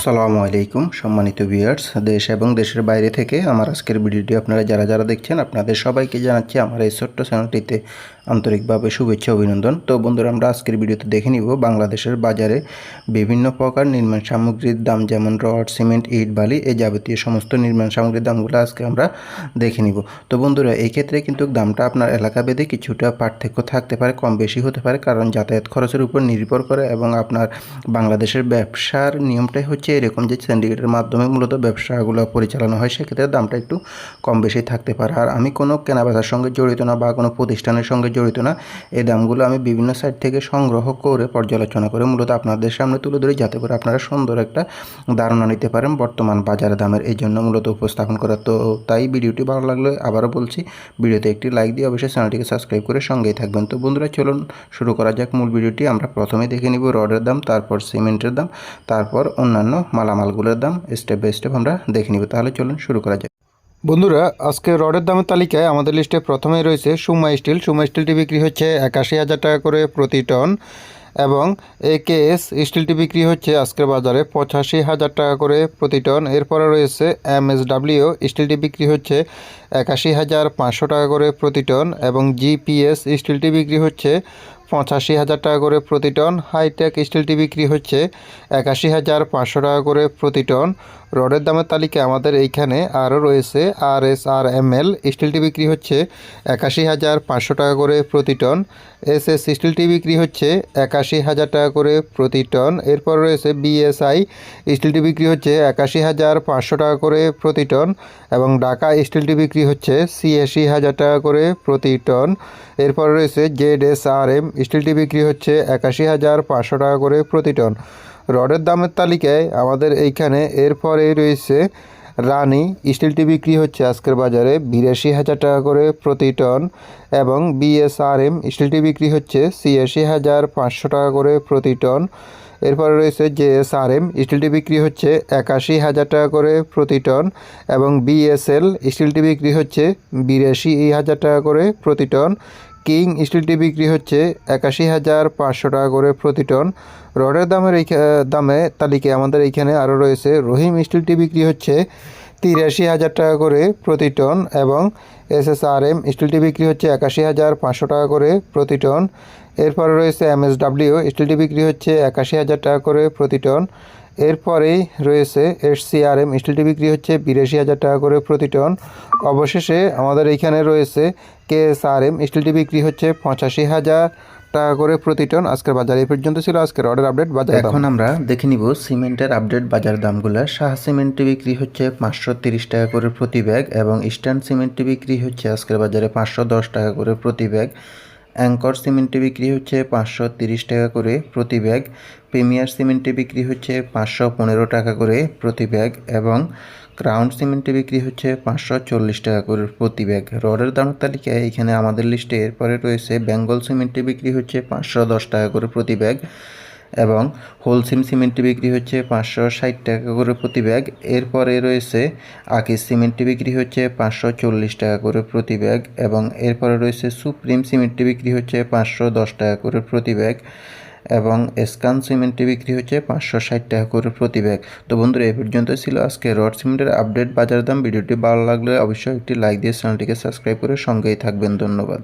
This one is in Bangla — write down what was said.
আসসালামু আলাইকুম সম্মানিত ভিউয়ার্স, দেশ এবং দেশের বাইরে থেকে আমার আজকের ভিডিওটি আপনারা যারা দেখছেন আপনাদের সবাইকে জানাচ্ছি আমার এই ছোট্ট চ্যানেলটিতে আন্তরিকভাবে শুভেচ্ছা অভিনন্দন। তো বন্ধুরা, আমরা আজকের ভিডিওতে দেখে নিব বাংলাদেশের বাজারে বিভিন্ন প্রকার নির্মাণ সামগ্রীর দাম, যেমন রড, সিমেন্ট, ইট, বালি এই যাবতীয় সমস্ত নির্মাণ সামগ্রীর দামগুলো আজকে আমরা দেখে নিব। তো বন্ধুরা, এই ক্ষেত্রে কিন্তু দামটা আপনার এলাকা ভেদে কিছুটা পার্থক্য থাকতে পারে, কম বেশি হতে পারে, কারণ যাতায়াত খরচের উপর নির্ভর করে এবং আপনার বাংলাদেশের ব্যবসার নিয়মটাই হচ্ছে এরকম যে সিন্ডিকেটের মাধ্যমে মূলত ব্যবসাগুলো পরিচালনা হয়, সেক্ষেত্রে দামটা একটু কম বেশি থাকতে পারে। আর আমি কোনো কেনাবেচার সঙ্গে জড়িত না বা কোনো প্রতিষ্ঠানের সঙ্গে জড়িত না, এই দামগুলো আমি বিভিন্ন সাইট থেকে সংগ্রহ করে পর্যালোচনা করে মূলত আপনাদের সামনে তুলে ধরি, যাতে করে আপনারা সুন্দর একটা ধারণা নিতে পারেন বর্তমান বাজার দামের। এই জন্য মূলত উপস্থাপন করা। তো তাই ভিডিওটি ভালো লাগলে আবারও বলছি, ভিডিওতে একটি লাইক দিয়ে অবশ্যই চ্যানেলটিকে সাবস্ক্রাইব করে সঙ্গেই থাকবেন। তো বন্ধুরা, চলুন শুরু করা যাক মূল ভিডিওটি। আমরা প্রথমে দেখে নিব রডের দাম, তারপর সিমেন্টের দাম, তারপর অন্যান্য মালামালগুলোর দাম স্টেপ বাই স্টেপ আমরা দেখে নিব। তাহলে চলুন শুরু করা যাক। বন্ধুরা, আজকে রডের দামের তালিকায় আমাদের লিস্টে প্রথমেই রয়েছে সুরমা স্টিল। সুরমা স্টিলটি বিক্রি হচ্ছে 81,000 টাকা করে প্রতি টন এবং একেএস স্টিলটি বিক্রি হচ্ছে আজকের বাজারে 85,000 টাকা করে প্রতি টন। এরপরে রয়েছে এমএসডব্লিউ স্টিলটি বিক্রি হচ্ছে 81,500 টাকা করে প্রতি টন এবং জিপিএস স্টিলটি বিক্রি হচ্ছে 85,000 টাকা করে প্রতি টন। হাইটেক স্টিলটি বিক্রি হচ্ছে 81,500 টাকা করে প্রতি টন। রডের দামের তালিকায় আমাদের এইখানে আরও রয়েছে RSRML স্টিলটি বিক্রি হচ্ছে 81,500 টাকা করে প্রতি টন। এসএস স্টিলটি বিক্রি হচ্ছে 81,000 টাকা করে প্রতি টন। এরপর রয়েছে বিএসআই স্টিলটি বিক্রি হচ্ছে 81,500 টাকা করে প্রতি টন এবং ঢাকা স্টিলটি বিক্রি হচ্ছে 86,000 টাকা করে প্রতি টন। এরপর রয়েছে ZSRM স্টিলটি বিক্রি হচ্ছে 81,500 টাকা করে প্রতি টন। রডের দামের তালিকায় আমাদের এইখানে এরপরে রয়েছে রানি স্টিলটি বিক্রি হচ্ছে আজকের বাজারে 82,000 টাকা করে প্রতি টন এবং বিএসআরএম স্টিলটি বিক্রি হচ্ছে 86,500 টাকা করে প্রতি টন। এরপরে রয়েছে জেএসআরএম স্টিলটি বিক্রি হচ্ছে 81,000 টাকা করে প্রতি টন এবং বিএসএল স্টিলটি বিক্রি হচ্ছে 82,000 টাকা করে প্রতি টন। কিং স্টিলটি বিক্রি হচ্ছে 81,500 টাকা করে প্রতি টন। রডের দামের দামে তালিকায় আমাদের এইখানে আরও রয়েছে রহিম স্টিলটি বিক্রি হচ্ছে 83,000 টাকা করে প্রতি টন এবং এসএসআরএম স্টিলটি বিক্রি হচ্ছে 81,500 টাকা করে প্রতি টন। এরপরে রয়েছে এমএসডব্লিউ স্টিলটি বিক্রি হচ্ছে 81,000 টাকা করে প্রতি টন। এরপরেই রয়েছে এসসিআরএম স্টিলটি বিক্রি হচ্ছে 82,000 টাকা করে প্রতি টন। অবশেষে আমাদের এইখানে রয়েছে কেএসআরএম স্টিলটি বিক্রি হচ্ছে 85,000 টাকা করে প্রতি টন। আজকের বাজার এই পর্যন্ত ছিল আজকের অর্ডার আপডেট বাজার। এখন আমরা দেখে নিব সিমেন্টের আপডেট বাজার দামগুলো। শাহ সিমেন্টটি বিক্রি হচ্ছে 530 টাকা করে প্রতি ব্যাগ এবং ইস্টার্ন সিমেন্টটি বিক্রি হচ্ছে আজকের বাজারে 510 টাকা করে প্রতি ব্যাগ। অ্যাঙ্কর সিমেন্টটি বিক্রি হচ্ছে 530 টাকা করে প্রতি ব্যাগ। প্রিমিয়ার সিমেন্টটি বিক্রি হচ্ছে 515 টাকা করে প্রতি ব্যাগ এবং ক্রাউন সিমেন্টটি বিক্রি হচ্ছে 540 টাকা করে প্রতি ব্যাগ। রডের দামের তালিকায় এখানে আমাদের লিস্টে এরপরে রয়েছে বেঙ্গল সিমেন্টটি বিক্রি হচ্ছে 510 টাকা করে প্রতি ব্যাগ এবং হোলসিম সিমেন্টটি বিক্রি হচ্ছে 560 টাকা করে প্রতি ব্যাগ। এরপরে রয়েছে আকিস সিমেন্টটি বিক্রি হচ্ছে 540 টাকা করে প্রতি ব্যাগ এবং এরপরে রয়েছে সুপ্রিম সিমেন্টটি বিক্রি হচ্ছে 510 টাকা করে প্রতি ব্যাগ এবং এসকান সিমেন্টটি বিক্রি হচ্ছে 560 টাকা করে প্রতি ব্যাগ। তো বন্ধুরা, এই পর্যন্ত ছিল আজকে রড সিমেন্টের আপডেট বাজার দাম। ভিডিওটি ভালো লাগলে অবশ্যই একটি লাইক দিয়ে চ্যানেলটিকে সাবস্ক্রাইব করে সঙ্গেই থাকবেন। ধন্যবাদ।